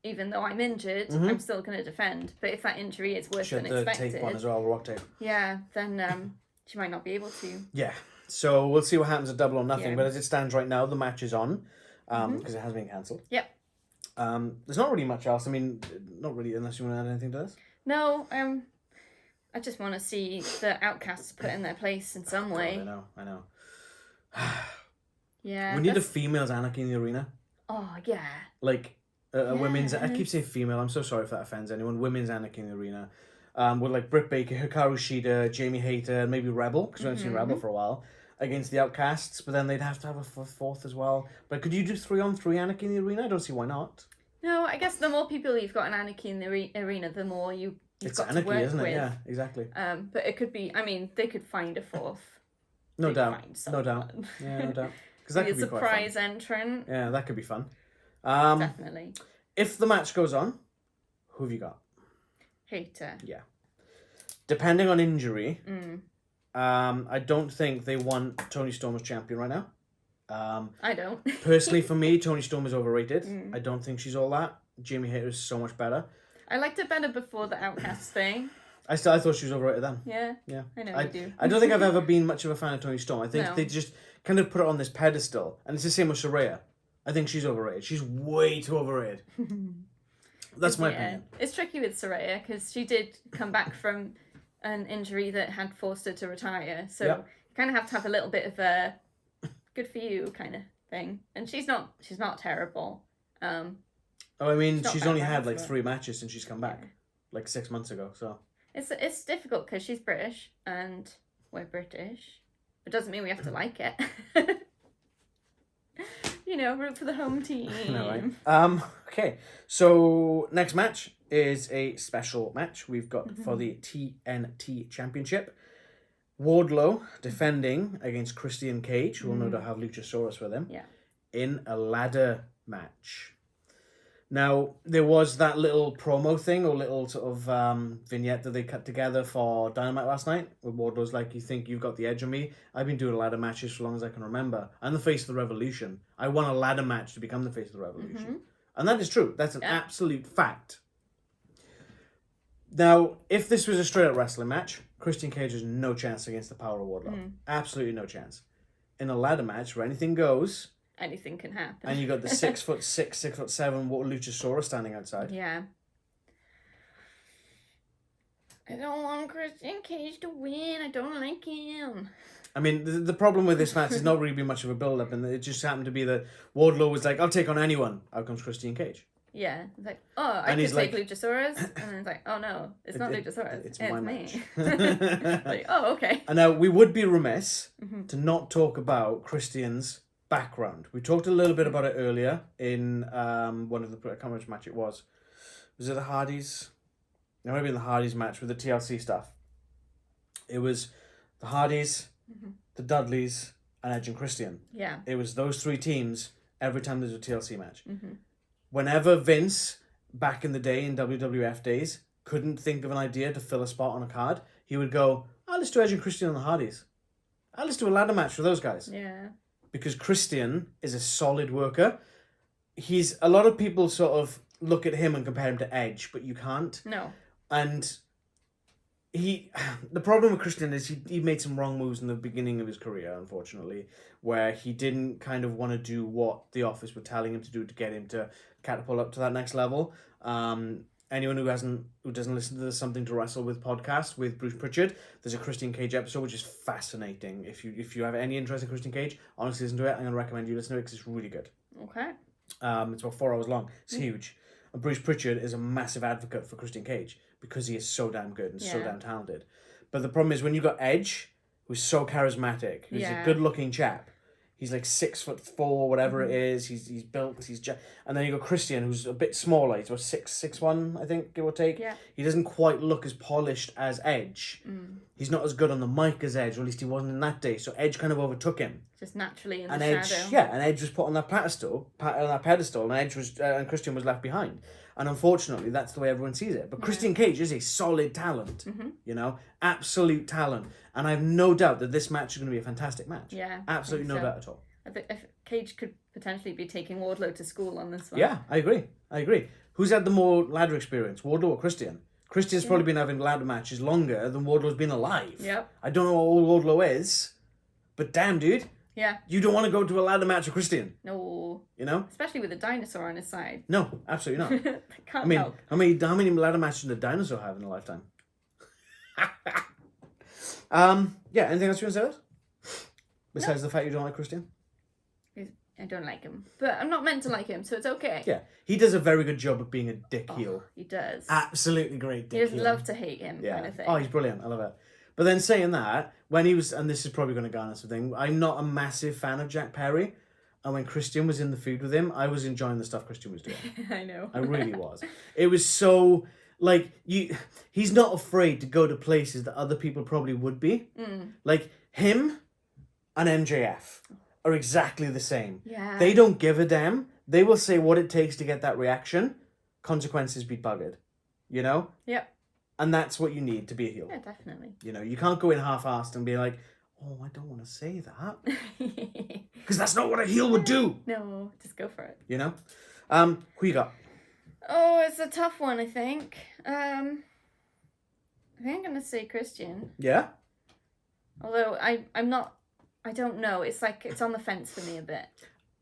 even though I'm injured, I'm still going to defend. But if that injury is worse than expected... She had the tape on as well, the rock tape. Yeah, then she might not be able to. Yeah. So we'll see what happens at Double or Nothing. But as it stands right now, the match is on. Because it has been cancelled. Yep. There's not really much else. I mean, not really, unless you want to add anything to this. No, I just want to see the Outcasts put in their place in some way. I know. Yeah. We need a females Anarchy in the arena. Oh, yeah. Like, a women's... I keep saying female. I'm so sorry if that offends anyone. Women's Anarchy in the arena. With, like, Britt Baker, Hikaru Shida, Jamie Hayter, and maybe Rebel, because we haven't seen Rebel for a while, against the Outcasts, but then they'd have to have a fourth as well. But could you do 3-on-3 Anarchy in the arena? I don't see why not. No, I guess the more people you've got in Anarchy in the arena, the more you've got Anarchy, to work isn't it? with. Yeah, exactly. But it could be... I mean, they could find a fourth. No doubt. No doubt. Yeah, no doubt. Because that could be quite fun. A surprise entrant. Yeah, that could be fun. Definitely. If the match goes on, who have you got? Hayter. Yeah. Depending on injury, I don't think they want Toni Storm as champion right now. I don't. Personally, for me, Toni Storm is overrated. I don't think she's all that. Jamie Hayter is so much better. I liked it better before the Outcast thing. I thought she was overrated then. Yeah. I know you do. I don't think I've ever been much of a fan of Toni Storm. I think they just kind of put her on this pedestal. And it's the same with Saraya. I think she's overrated. She's way too overrated. That's my opinion. It's tricky with Saraya because she did come back from an injury that had forced her to retire. So you kind of have to have a little bit of a good for you kind of thing. And she's not terrible. I mean, she's only had like 3 matches since she's come back. Like 6 months ago, so. It's difficult because she's British and we're British. It doesn't mean we have to like it. Root for the home team. I know, right? Okay, so next match is a special match we've got for the TNT Championship. Wardlow defending against Christian Cage, who will no doubt have Luchasaurus with him, in a ladder match. Now, there was that little promo thing, or little sort of vignette that they cut together for Dynamite last night, where Wardlow's like, you think you've got the edge on me? I've been doing ladder matches for as long as I can remember. I'm the face of the Revolution. I won a ladder match to become the face of the Revolution. And that is true. That's an absolute fact. Now, if this was a straight-up wrestling match, Christian Cage has no chance against the power of Wardlow. Absolutely no chance. In a ladder match where anything goes... anything can happen. And you got the 6'6", 6'7" Luchasaurus standing outside. Yeah. I don't want Christian Cage to win. I don't like him. I mean, the problem with this match is not really been much of a build-up, and it just happened to be that Wardlow was like, I'll take on anyone. Out comes Christian Cage. Yeah. It's like, I could take Luchasaurus. And then it's like, oh no, it's not Luchasaurus. It's my match. Like, oh, okay. And now, we would be remiss to not talk about Christian's background. We talked a little bit about it earlier in one of the... I can't remember which match it was. Was it the Hardys? It might have been the Hardys match with the TLC stuff. It was the Hardys, the Dudleys, and Edge and Christian. Yeah. It was those 3 teams every time there's a TLC match. Whenever Vince, back in the day, in WWF days, couldn't think of an idea to fill a spot on a card, he would go, let's do Edge and Christian on the Hardys. Let's do a ladder match for those guys. Yeah. Because Christian is a solid worker. A lot of people sort of look at him and compare him to Edge, but you can't. No. And the problem with Christian is he made some wrong moves in the beginning of his career, unfortunately, where he didn't kind of want to do what the office were telling him to do to get him to catapult up to that next level. Anyone who doesn't listen to the Something to Wrestle With podcast with Bruce Pritchard, there's a Christian Cage episode which is fascinating. If you have any interest in Christian Cage, honestly listen to it. I'm going to recommend you listen to it because it's really good. Okay. It's about 4 hours long. It's huge. And Bruce Pritchard is a massive advocate for Christian Cage because he is so damn good and so damn talented. But the problem is when you got Edge, who's so charismatic, who's a good-looking chap. He's like 6'4", whatever it is. He's built. And then you got Christian, who's a bit smaller. He's about 6'1", I think, give or take. Yeah. He doesn't quite look as polished as Edge. He's not as good on the mic as Edge, or at least he wasn't in that day. So Edge kind of overtook him. Just naturally in and the Edge, shadow. Yeah, and Edge was put on that pedestal, and Edge was and Christian was left behind. And unfortunately, that's the way everyone sees it. But Christian Cage is a solid talent, you know, absolute talent. And I have no doubt that this match is going to be a fantastic match. Yeah, absolutely no doubt at all. I think Cage could potentially be taking Wardlow to school on this one. Yeah, I agree. Who's had the more ladder experience, Wardlow or Christian? Christian's probably been having ladder matches longer than Wardlow's been alive. Yep. I don't know how old Wardlow is, but damn, dude. Yeah. You don't want to go to a ladder match with Christian. No. You know? Especially with a dinosaur on his side. No, absolutely not. Can't help. How many ladder matches did a dinosaur have in a lifetime? Yeah, anything else you want to say? Besides the fact you don't like Christian? I don't like him. But I'm not meant to like him, so it's okay. Yeah, he does a very good job of being a dick heel. He does. Absolutely great dick heel. He love to hate him kind of thing. Oh, he's brilliant. I love it. But then saying that, when he was, and this is probably going to garner something, I'm not a massive fan of Jack Perry. And when Christian was in the feud with him, I was enjoying the stuff Christian was doing. I know. I really was. It was so, like, he's not afraid to go to places that other people probably would be. Like, him and MJF are exactly the same. Yeah. They don't give a damn. They will say what it takes to get that reaction. Consequences be buggered. You know? Yep. And that's what you need to be a heel. Yeah, definitely. You know, you can't go in half-assed and be like, oh, I don't want to say that. Because that's not what a heel would do. No, just go for it. You know? Who you got? Oh, it's a tough one, I think. I think I'm going to say Christian. Yeah? Although I don't know. It's like, it's on the fence for me a bit.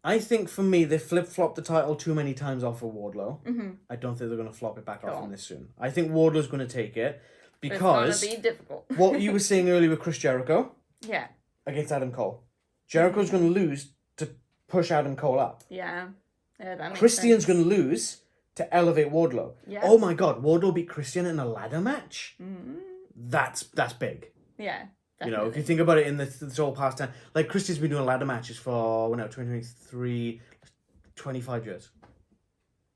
I think for me, they flip-flopped the title too many times off of Wardlow. Mm-hmm. I don't think they're going to flop it back off him this soon. I think Wardlow's going to take it because it's going to be difficult. what you were saying earlier with Chris Jericho Yeah. against Adam Cole. Jericho's going to lose to push Adam Cole up. Yeah. That makes Christian's sense. going to lose to elevate Wardlow. Yeah. Oh my God, Wardlow beat Christian in a ladder match? Mm-hmm. That's big. Yeah. Definitely. You know, if you think about it in this whole past time, like Christian's been doing ladder matches for 2023, 25 years.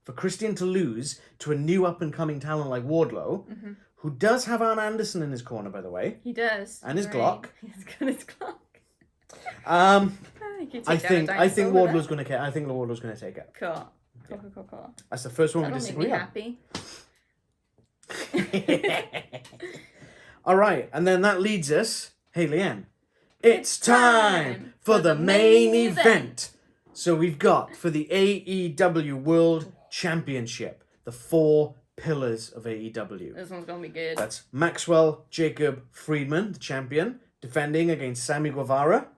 For Christian to lose to a new up and coming talent like Wardlow, who does have Arn Anderson in his corner, by the way. He does. And his Glock. He's got his Glock. I think Wardlow's going to. I think Wardlow's going to take it. Cool. That's the first one we That'll disagree make me on. All right, and then that leads us. Hey, Leanne, it's time for the main event. So we've got for the AEW World Championship the 4 pillars of AEW. This one's gonna be good. That's Maxwell Jacob Friedman, the champion, defending against Sammy Guevara,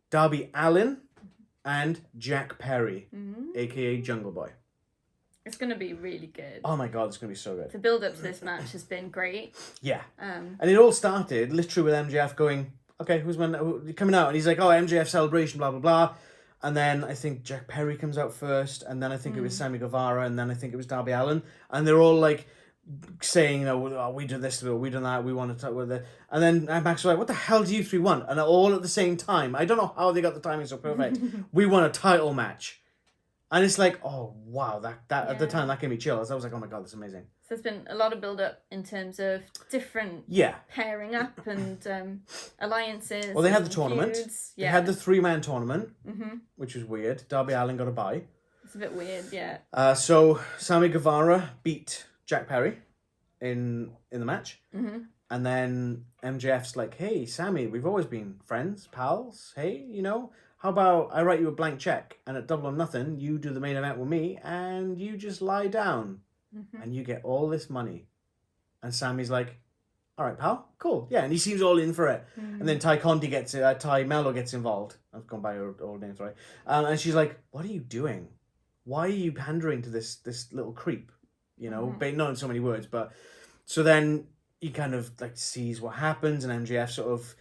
Darby Allin, and Jack Perry, aka Jungle Boy. It's going to be really good. Oh my God, it's going to be so good. The build up to this match has been great. Yeah. And it all started literally with MJF going, okay, who's coming out? And he's like, oh, MJF celebration, blah, blah, blah. And then I think Jack Perry comes out first. And then I think it was Sammy Guevara. And then I think it was Darby Allin. And they're all like saying, you know, oh, we do this, we do that, we want to talk with it. And then Max was like, what the hell do you three want? And all at the same time. I don't know how they got the timing so perfect. We want a title match. And it's like, oh, wow, that at the time, that gave me chills. I was like, oh my God, that's amazing. So there's been a lot of build-up in terms of different pairing up and alliances. Well, they had the tournament. Feuds. They had the 3-man tournament, which was weird. Darby Allin got a bye. It's a bit weird, yeah. So Sammy Guevara beat Jack Perry in the match. And then MJF's like, hey, Sammy, we've always been friends, pals. Hey, you know, how about I write you a blank check and at Double or Nothing, you do the main event with me and you just lie down and you get all this money. And Sammy's like, all right, pal, cool, yeah, and he seems all in for it. And then Ty Mello gets involved. I've gone by her old name, sorry. And she's like, "What are you doing? Why are you pandering to this little creep?" You know, but not in so many words. But so then he kind of like sees what happens, and MJF sort of,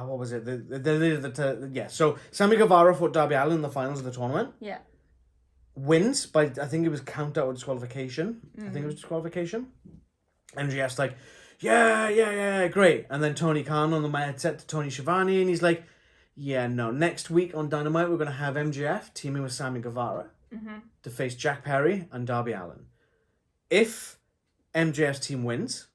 what was it? Yeah. So Sammy Guevara fought Darby Allin in the finals of the tournament. Yeah. Wins by, I think it was count out or disqualification. I think it was disqualification. MJF's like, yeah, great. And then Tony Khan on the headset to Tony Schiavone, and he's like, yeah, no, next week on Dynamite we're going to have MJF teaming with Sammy Guevara to face Jack Perry and Darby Allin. If MJF's team wins,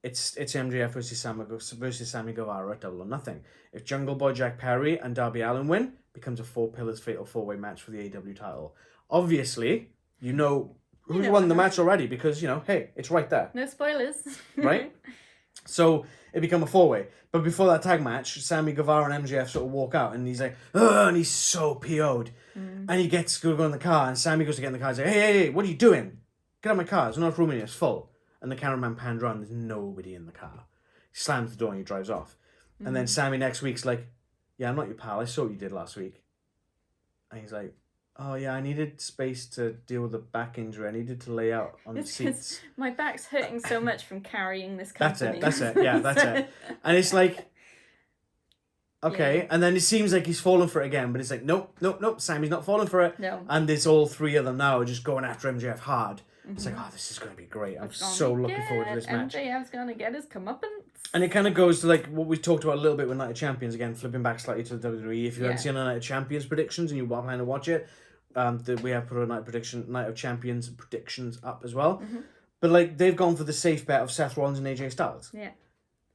it's MJF versus Sammy Guevara at Double or Nothing. If Jungle Boy Jack Perry and Darby Allin win, it becomes a 4 pillars fatal 4-way match for the AEW title. Obviously, you know who's won the match already because, hey, it's right there. No spoilers. Right? So it become a 4-way. But before that tag match, Sammy Guevara and MJF sort of walk out and he's like, ugh, and he's so PO'd. And he gets to go in the car and Sammy goes to get in the car and he's like, hey, what are you doing? Get out of my car. There's not room in here. It's full. And the cameraman pans around. There's nobody in the car. He slams the door and he drives off. And then Sammy next week's like, yeah, I'm not your pal. I saw what you did last week. And he's like, oh, yeah, I needed space to deal with a back injury. I needed to lay out on the seats. My back's hurting so much from carrying this company. That's it. Yeah, that's it. And it's like, okay. Yeah. And then it seems like he's fallen for it again. But it's like, nope. Sammy's not falling for it. No. And there's all three of them now are just going after MJF hard. It's like, oh, this is going to be great. I'm so looking forward to this match. MJF's going to get his comeuppance. And it kind of goes to like what we talked about a little bit with Night of Champions, again, flipping back slightly to the WWE. If you haven't seen a Night of Champions predictions and you want to watch it, we have put a Night of Champions predictions up as well. But like they've gone for the safe bet of Seth Rollins and AJ Styles. Yeah.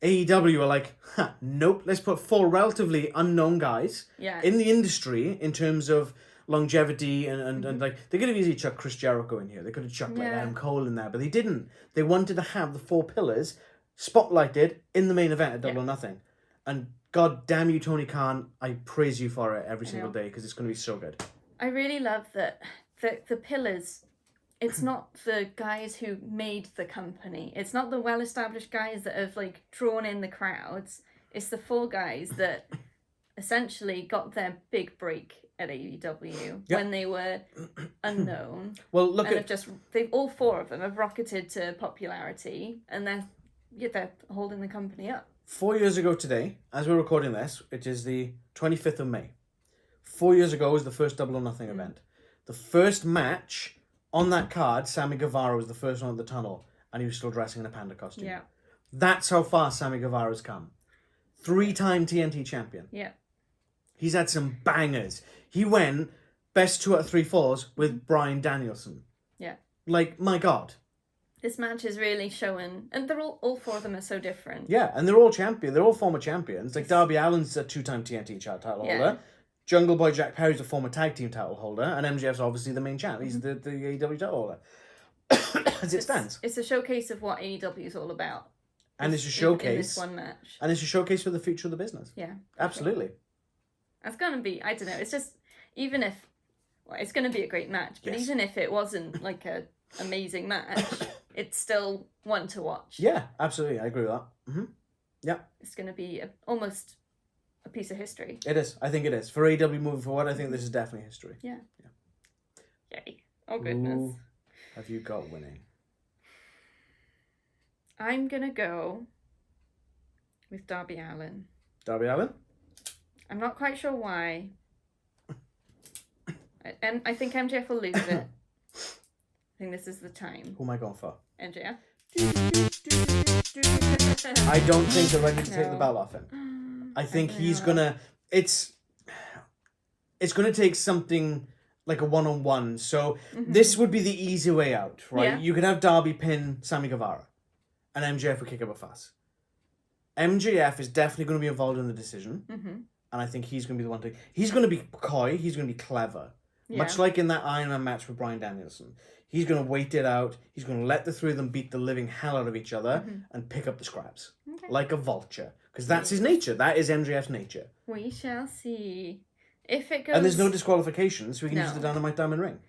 AEW are like, nope, let's put 4 relatively unknown guys in the industry in terms of longevity and like they could have easily chucked Chris Jericho in here. They could have chucked like Adam Cole in there, but they didn't. They wanted to have the 4 pillars spotlighted in the main event at Double or Nothing. And god damn you, Tony Khan, I praise you for it every single day because it's going to be so good. I really love that the pillars, it's not the guys who made the company. It's not the well-established guys that have like drawn in the crowds. It's the 4 guys that essentially got their big break at AEW when they were unknown. Well, look and they've all 4 of them have rocketed to popularity, and they're holding the company up. 4 years ago today, as we're recording this, it is the 25th of May. 4 years ago was the first Double or Nothing event. The first match on that card, Sammy Guevara was the first one at the tunnel, and he was still dressing in a panda costume. Yeah. That's how far Sammy Guevara's come. 3-time TNT champion. Yeah. He's had some bangers. He went best 2 out of 3 falls with Bryan Danielson. Yeah. Like, my God. This match is really showing, and they're all 4 of them are so different. Yeah, and they're all champion. They're all former champions. Like Darby Allin's a 2-time TNT title holder. Jungle Boy Jack Perry's a former tag team title holder, and MJF's obviously the main champ. He's the AEW title holder. As it stands. It's a showcase of what AEW is all about. And it's a showcase. In this one match. And it's a showcase for the future of the business. Yeah. Absolutely. That's going to be, I don't know, it's just, even if, well, it's going to be a great match, but even if it wasn't like a amazing match, it's still one to watch. Yeah, absolutely. I agree with that. Mm-hmm. Yeah. It's going to be almost a piece of history. It is. I think it is. For AEW moving forward, I think this is definitely history. Yeah. Yay. Oh, goodness. Who have you got winning? I'm going to go with Darby Allin. Darby Allin? I'm not quite sure why. And I think MJF will lose it. I think this is the time. Who am I going for? MJF. I don't think they're ready to take the belt off him. I think he's gonna. It's gonna take something like a 1-on-1. So this would be the easy way out, right? Yeah. You could have Darby pin Sammy Guevara, and MJF would kick up a fuss. MJF is definitely going to be involved in the decision, and I think he's going to be the one to. He's going to be coy. He's going to be clever, much like in that Iron Man match with Bryan Danielson. He's going to wait it out. He's going to let the 3 of them beat the living hell out of each other and pick up the scraps. Okay. Like a vulture. Because that's his nature. That is MJF's nature. We shall see. If it goes... And there's no disqualifications, so we can use the Dynamite Diamond Ring.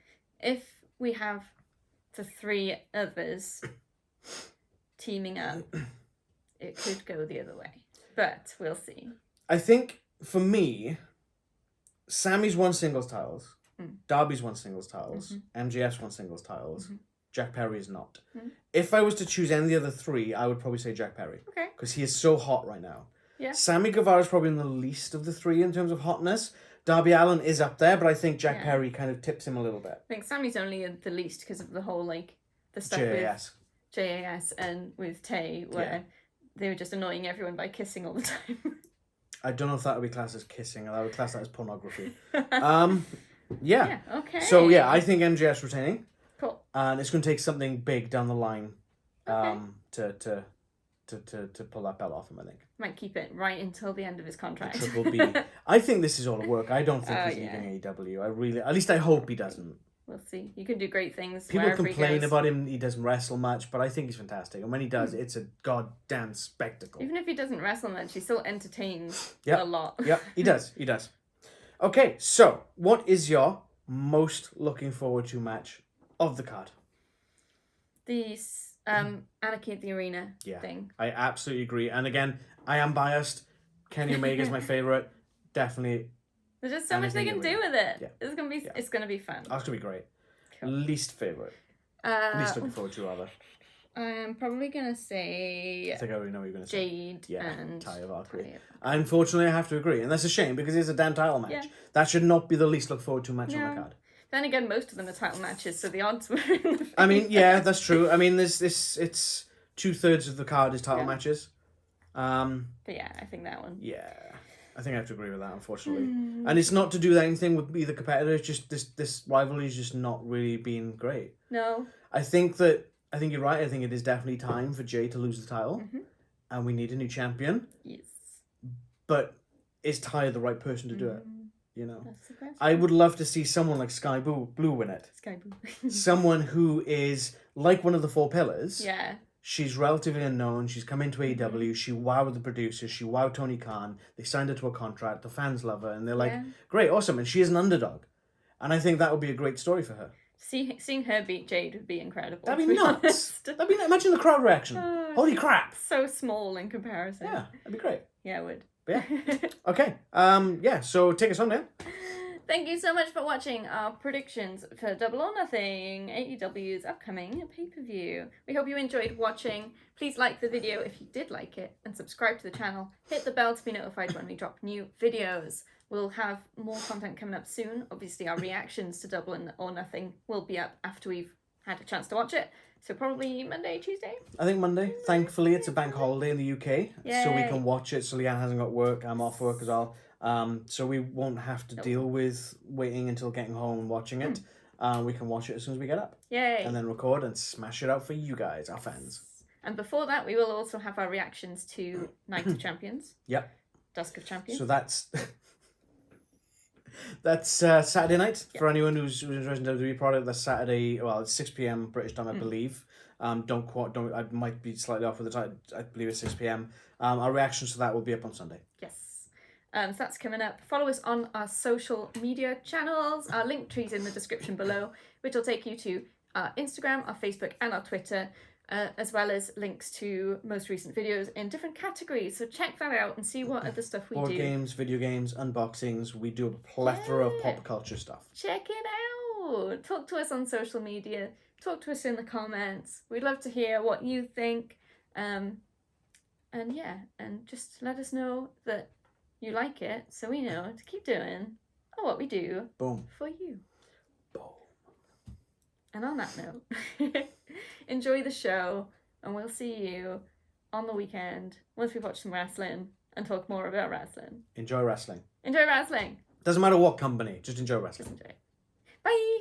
If we have the 3 others, teaming up, it could go the other way. But we'll see. I think, for me, Sammy's won singles titles. Darby's won singles titles. MJF's won singles titles. Jack Perry is not. If I was to choose any of the other three, I would probably say Jack Perry. Okay. Because he is so hot right now. Yeah. Sammy Guevara is probably in the least of the three in terms of hotness. Darby Allin is up there, but I think Jack Perry kind of tips him a little bit. I think Sammy's only the least because of the whole, like, the stuff JAS. with JAS and with Tay, where they were just annoying everyone by kissing all the time. I don't know if that would be classed as kissing, or I would class that as pornography. Yeah, okay. So, yeah, I think MJF's retaining. Cool. And it's going to take something big down the line to pull that belt off him, I think. Might keep it right until the end of his contract. Triple B. I think this is all a work. I don't think he's leaving AEW. I really, at least I hope he doesn't. We'll see. You can do great things. People complain about him, he doesn't wrestle much, but I think he's fantastic. And when he does, it's a goddamn spectacle. Even if he doesn't wrestle much, he still entertains a lot. Yep, he does. He does. Okay, so what is your most looking forward to match of the card? The Anarchy at the Arena thing. I absolutely agree. And again, I am biased. Kenny Omega is my favourite. Definitely. There's just so much they can do with it. Yeah. It's gonna be fun. That's gonna be great. Cool. Least favourite. Least looking forward to, rather. I'm probably gonna say. I think I already know what you're gonna say. Jade and Taya Valkyrie. Taya. Unfortunately, I have to agree, and that's a shame because it's a damn title match. Yeah. That should not be the least look forward to match on the card. Then again, most of them are title matches, so the odds were in the favor. I mean, yeah, that's true. I mean, there's this. It's 2/3 of the card is title matches. But yeah, I think that one. Yeah. I think I have to agree with that, unfortunately. And it's not to do with anything with either competitor. It's just this rivalry has just not really been great. No. I think you're right. I think it is definitely time for Jay to lose the title. And we need a new champion. Yes. But is Taya the right person to do it? You know? That's the question. I would love to see someone like Sky Blue win it. Sky Blue. Someone who is like one of the four pillars. Yeah. She's relatively unknown. She's come into AEW. She wowed the producers. She wowed Tony Khan. They signed her to a contract. The fans love her. And they're like, great, awesome. And she is an underdog. And I think that would be a great story for her. Seeing her beat Jade would be incredible. That'd be nuts. Imagine the crowd reaction. Holy crap. So small in comparison. Yeah, that'd be great. Yeah, it would. But yeah. Okay. So take us on now. Thank you so much for watching our predictions for Double or Nothing, AEW's upcoming pay-per-view. We hope you enjoyed watching. Please like the video if you did like it, and subscribe to the channel. Hit the bell to be notified when we drop new videos. We'll have more content coming up soon. Obviously, our reactions to Double or Nothing will be up after we've had a chance to watch it. So probably Monday, Tuesday? I think Monday. Thankfully, it's a bank holiday in the UK, so we Yay. can watch it. So Leanne hasn't got work. I'm off work as well. So we won't have to deal with waiting until getting home and watching it. We can watch it as soon as we get up. Yay. And then record and smash it out for you guys, our fans. And before that, we will also have our reactions to Night of Champions. Yep. Dusk of Champions. So that's Saturday night for anyone who's interested in WWE product. That's Saturday. Well, it's 6 p.m. British time, I believe. Don't. I might be slightly off with the time. I believe it's 6 p.m. Our reactions to that will be up on Sunday. Yes. So that's coming up. Follow us on our social media channels. Our link tree's in the description below, which will take you to our Instagram, our Facebook, and our Twitter, as well as links to most recent videos in different categories. So check that out and see what other stuff we do. Board games, video games, unboxings. We do a plethora of pop culture stuff. Check it out. Talk to us on social media. Talk to us in the comments. We'd love to hear what you think. And just let us know that you like it, so we know to keep doing what we do. Boom. For you. Boom. And on that note, enjoy the show, and we'll see you on the weekend once we've watched some wrestling and talk more about wrestling. Enjoy wrestling. Enjoy wrestling. Doesn't matter what company, just enjoy wrestling. Just enjoy. Bye.